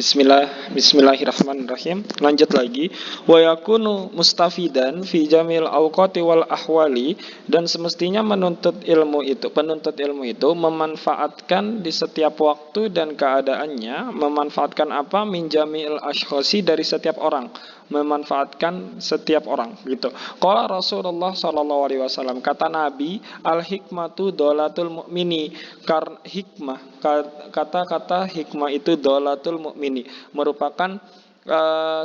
Bismillahirrahmanirrahim. Lanjut lagi. Wa yakunu mustafidan fi jamil awqati wal ahwali, dan semestinya penuntut ilmu itu memanfaatkan di setiap waktu dan keadaannya. Memanfaatkan apa? Min jamil ashkhasi, dari setiap orang. Memanfaatkan setiap orang gitu. Qala Rasulullah sallallahu alaihi wasallam, kata Nabi, al hikmatu dolatul mu'mini. Kata-kata hikmah itu dolatul mu'mini, merupakan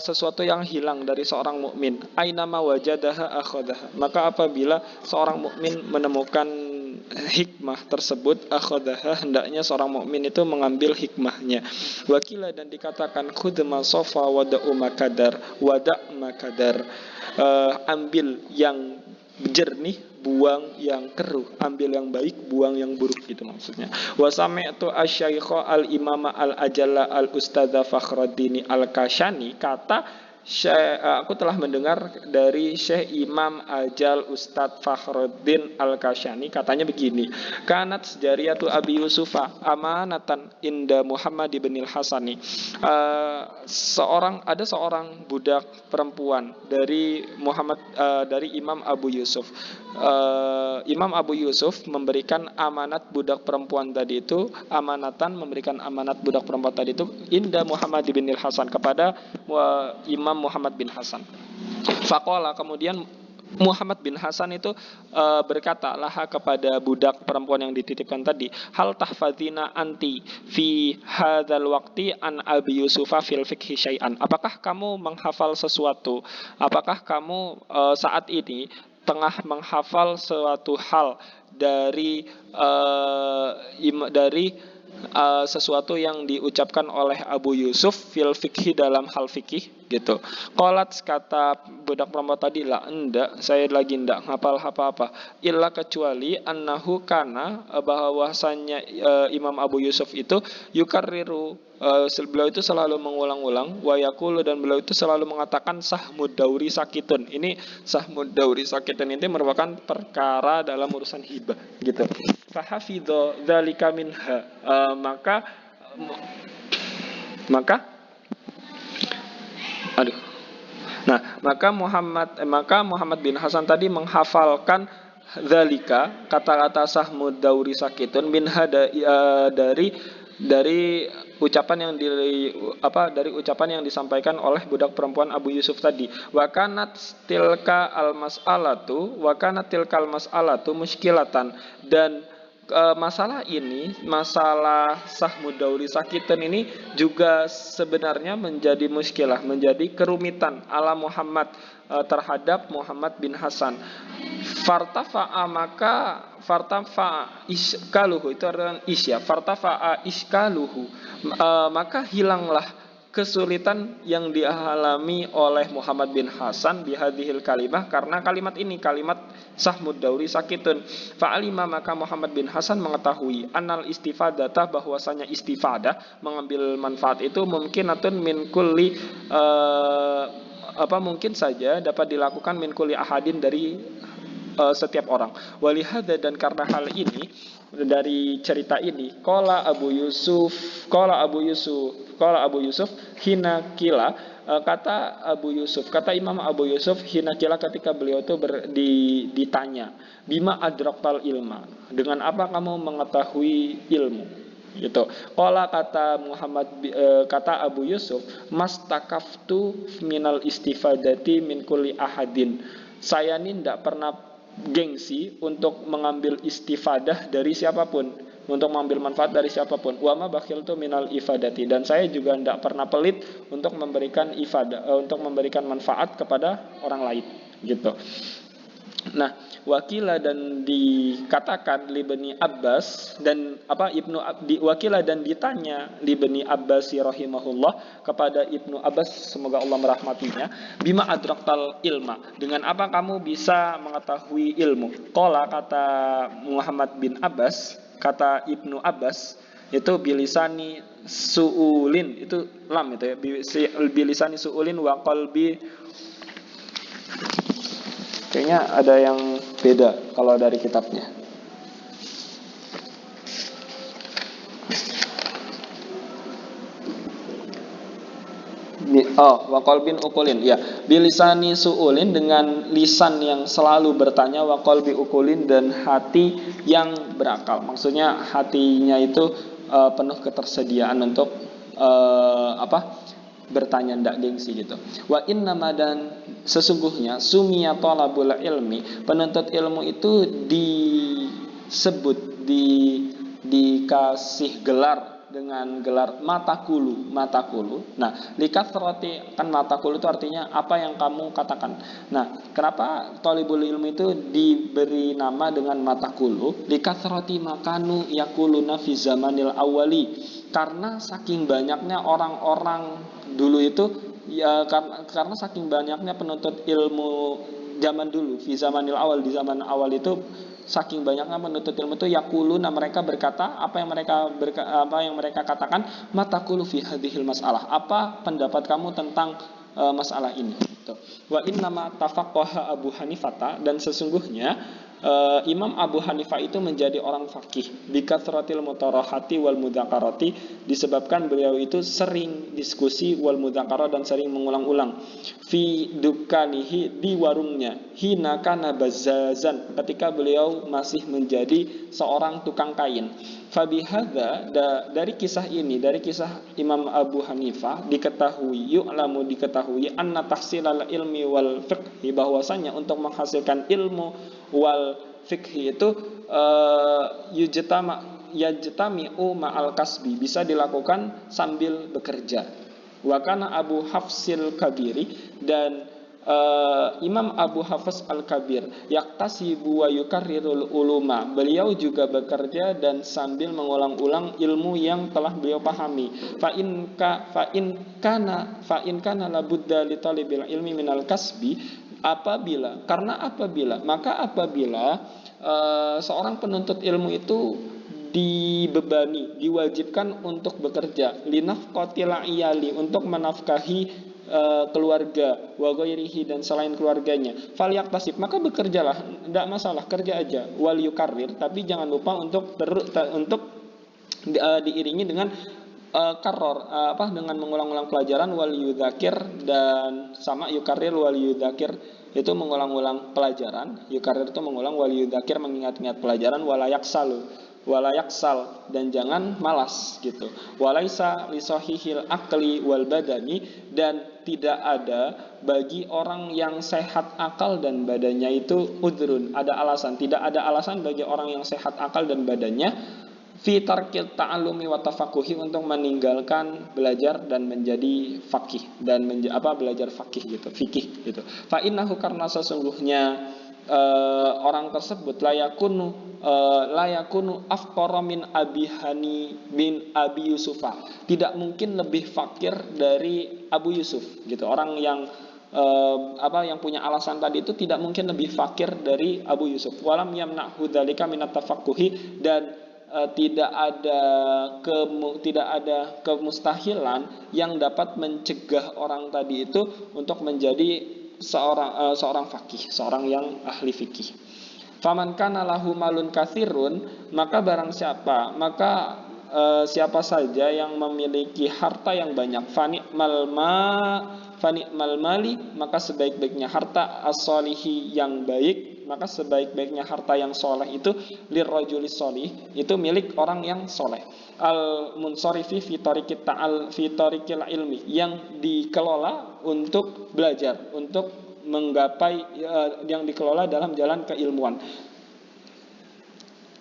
sesuatu yang hilang dari seorang mukmin. Ainama wajadaha akhadaha. Maka apabila seorang mukmin menemukan hikmah tersebut, akhadaha, hendaknya seorang mukmin itu mengambil hikmahnya. Wakila, dan dikatakan khudh ma sofa wada'u makadar, wada' makadar. Ambil yang jernih, buang yang keruh. Ambil yang baik, buang yang buruk, gitu maksudnya. Wa sami'tu asy-syaikha al-imama al-ajalla al-ustadza Fakhruddin al-Kashani, aku telah mendengar dari Syekh Imam Ajal Ustadz Fakhruddin Al-Kashani, katanya begini, kanat sejariyatu Abi Yusufa amanatan inda Muhammad ibn al-Hasani. Ada seorang budak perempuan dari Imam Abu Yusuf. Imam Abu Yusuf memberikan amanat budak perempuan tadi itu, memberikan amanat budak perempuan tadi itu inda Muhammad ibn al-Hasan, kepada Imam Muhammad bin Hasan. Faqala, kemudian Muhammad bin Hasan itu berkata laha, kepada budak perempuan yang dititipkan tadi, hal tahfadzina anti fi hadzal waqti an Abi Yusufa fil fiqhi syai'an. Apakah kamu menghafal sesuatu? Apakah kamu saat ini tengah menghafal suatu hal dari sesuatu yang diucapkan oleh Abu Yusuf fil fikhi, dalam hal fikih gitu. Qalat, kata budak perempuan tadi, la, enggak, saya lagi enggak ngapal apa-apa. Illa, kecuali annahu kana, bahwasannya Imam Abu Yusuf itu yukarriru, beliau itu selalu mengulang-ulang, wa yaqulu, dan beliau itu selalu mengatakan sahmud dauri sakitun. Ini sahmud dauri sakitun ini merupakan perkara dalam urusan hibah gitu. Fahafidho dzalika minha, maka Muhammad bin Hasan tadi menghafalkan dzalika, kata-kata sahmud dauri sakitun, minha, dari ucapan yang disampaikan oleh budak perempuan Abu Yusuf tadi. Wa kanat tilkal mas'alatu muskilatan, dan masalah sahmud dauri sakitun ini juga sebenarnya menjadi muskilah, menjadi kerumitan ala Muhammad, terhadap Muhammad bin Hasan. Fartafa'a iskaluhu, itu adalah isya. Fartafa'a iskaluhu, maka hilanglah kesulitan yang dialami oleh Muhammad bin Hasan bihadhil kalimah, karena kalimat ini, kalimat sahmud dauri sakitun. Fa'alima, maka Muhammad bin Hasan mengetahui, annal istifadata, bahwasanya istifadah, mengambil manfaat itu, mungkinatun min kulli, mungkin saja dapat dilakukan min kulli ahadin, dari setiap orang. Walihada, dan karena hal ini, dari cerita ini, qala Abu Yusuf hina kila, kata Imam Abu Yusuf hina kila, ketika beliau itu ditanya, bima adraktal ilma, dengan apa kamu mengetahui ilmu gitu. Qala, kata Abu Yusuf, mastakaftu minal istifadati min kulli ahadin, saya ini tidak pernah gengsi untuk mengambil istifadah dari siapapun, untuk mengambil manfaat dari siapapun. Wa ma bakhiltu minal ifadati, dan saya juga tidak pernah pelit untuk memberikan manfaat kepada orang lain gitu. Nah, wakila, dan dikatakan libni Abbas, dan wakila, dan ditanya libni Abbas rahimahullah, kepada Ibnu Abbas, semoga Allah merahmatinya, bima adraktal ilma, dengan apa kamu bisa mengetahui ilmu. Qala, kata Muhammad bin Abbas, kata Ibnu Abbas, itu bilisani su'ulin, itu lam itu ya, bilisani su'ulin wa qalbi. Kayaknya ada yang beda kalau dari kitabnya. Wa qalbin ukulin, ya, bilisani suulin, dengan lisan yang selalu bertanya, wa qalbi ukulin, dan hati yang berakal. Maksudnya hatinya itu penuh ketersediaan untuk bertanya, ndak gengsi gitu. Wa innama, dan sesungguhnya, sumia talabul ilmi, penuntut ilmu itu disebut, dikasih gelar dengan gelar matakulu. Nah, likathroti, kan matakulu itu artinya apa yang kamu katakan. Nah, kenapa thalibul ilmi itu diberi nama dengan matakulu? Likathroti makanu yakuluna fi zamanil awali, karena saking banyaknya orang-orang dulu itu, ya, karena saking banyaknya penuntut ilmu zaman dulu, fi zamanil awal, di zaman awal itu saking banyaknya menuntut ilmu itu, yakuluna, mereka berkata, apa yang mereka katakan, matakulu fi hadhil masalah, apa pendapat kamu tentang masalah ini. Wa innama tafaqqaha Abu Hanifah, dan sesungguhnya Imam Abu Hanifah itu menjadi orang fakih bikathratil mutarahati wal mudzakarati, disebabkan beliau itu sering diskusi, wal mudzakarah, dan sering mengulang-ulang, fi dukanihi, di warungnya, hina kana bazzazan, ketika beliau masih menjadi seorang tukang kain. Fabihadza, dari kisah ini, dari kisah Imam Abu Hanifah, diketahui anna tahsilal ilmi wal fiqhi, bahwasanya untuk menghasilkan ilmu wal fiqhi itu yajtami'u ma'al kasbi, bisa dilakukan sambil bekerja. Wa kana Abu Hafsil Kabiri, dan Imam Abu Hafs Al-Kabir, yaktasibu wa yukarrirul uluma, beliau juga bekerja dan sambil mengulang-ulang ilmu yang telah beliau pahami. Fa in kana labudda li talibil ilmi minal kasbi, apabila seorang penuntut ilmu itu dibebani, diwajibkan untuk bekerja, linafqatil iyali, untuk menafkahi keluarga, wa ghairihi, dan selain keluarganya, falyaktasib, maka bekerjalah, tidak masalah, kerja aja, wal yukarrir, tapi jangan lupa untuk diiringi dengan dengan mengulang-ulang pelajaran, wal yudzakir, dan sama yukarrir wal yudzakir itu mengulang-ulang pelajaran, yukarrir itu mengulang, wal yudzakir mengingat-ingat pelajaran, walayaksal, dan jangan malas gitu. Walaisa lisahihil akli wal badani, dan tidak ada bagi orang yang sehat akal dan badannya itu udrun, ada alasan, tidak ada alasan bagi orang yang sehat akal dan badannya, fi tarkil ta'allumi wa tafaquhi, untuk meninggalkan belajar dan menjadi fakih, dan belajar fakih gitu, fikih gitu. Fa innahu, karena sesungguhnya orang tersebut layakunu afqara min Abi Yusufa, tidak mungkin lebih fakir dari Abu Yusuf gitu. Orang yang yang punya alasan tadi itu tidak mungkin lebih fakir dari Abu Yusuf. Walam yamna'hu dzalika minat tafaqquhi, dan tidak ada kemustahilan yang dapat mencegah orang tadi itu untuk menjadi seorang fakih, seorang yang ahli fikih. Faman kana lahu malun katsirun, maka siapa saja yang memiliki harta yang banyak, fani mal mali, maka sebaik-baiknya harta, as-solihi, yang baik, maka sebaik-baiknya harta yang soleh itu, lirrajulis solih, itu milik orang yang soleh, al munsorifi fi tariqil ilmi, yang dikelola untuk belajar, untuk menggapai, yang dikelola dalam jalan keilmuan.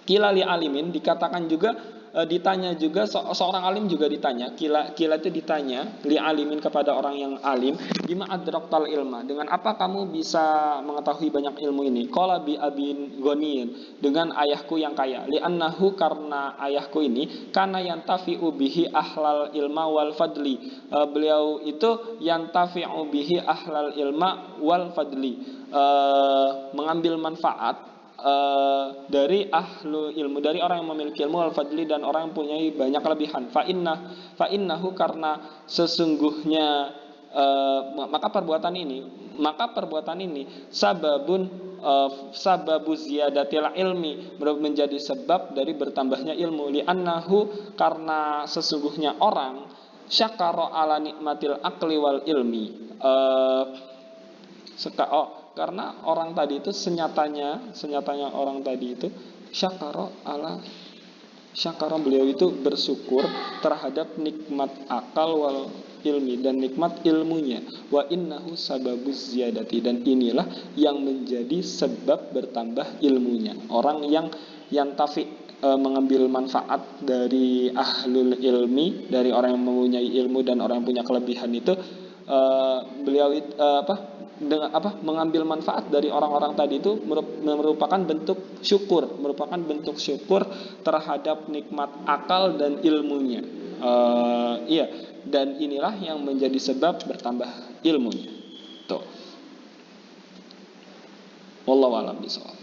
Kila li alimin, dikatakan juga, ditanya juga, seorang alim juga ditanya, kila itu ditanya li alimin, kepada orang yang alim, bima adraktal ilma, dengan apa kamu bisa mengetahui banyak ilmu ini. Qala bi abin ghaniyin, dengan ayahku yang kaya, li annahu, karena ayahku ini, kana yantafi'u bihi ahlal ilma wal fadli, beliau itu yantafi'u bihi ahlal ilma wal fadli, mengambil manfaat dari ahlu ilmu, dari orang yang memiliki ilmu, al-fadli, dan orang yang punya banyak kelebihan. Fa innahu, karena sesungguhnya maka perbuatan ini sababu ziyadatil ilmi, menjadi sebab dari bertambahnya ilmu. Li annahu, karena sesungguhnya orang Syakara ala nikmatil akli wal ilmi. Karena orang tadi itu senyatanya orang tadi itu syakara beliau itu bersyukur terhadap nikmat akal wal ilmi dan nikmat ilmunya. Wa innahu sababuz ziyadati, dan inilah yang menjadi sebab bertambah ilmunya. Orang yang yantafi, mengambil manfaat dari ahlul ilmi, dari orang yang mempunyai ilmu dan orang yang punya kelebihan itu, beliau mengambil manfaat dari orang-orang tadi itu merupakan bentuk syukur terhadap nikmat akal dan ilmunya. Dan inilah yang menjadi sebab bertambah ilmunya. Tuh. Wallahu a'lam bishawab.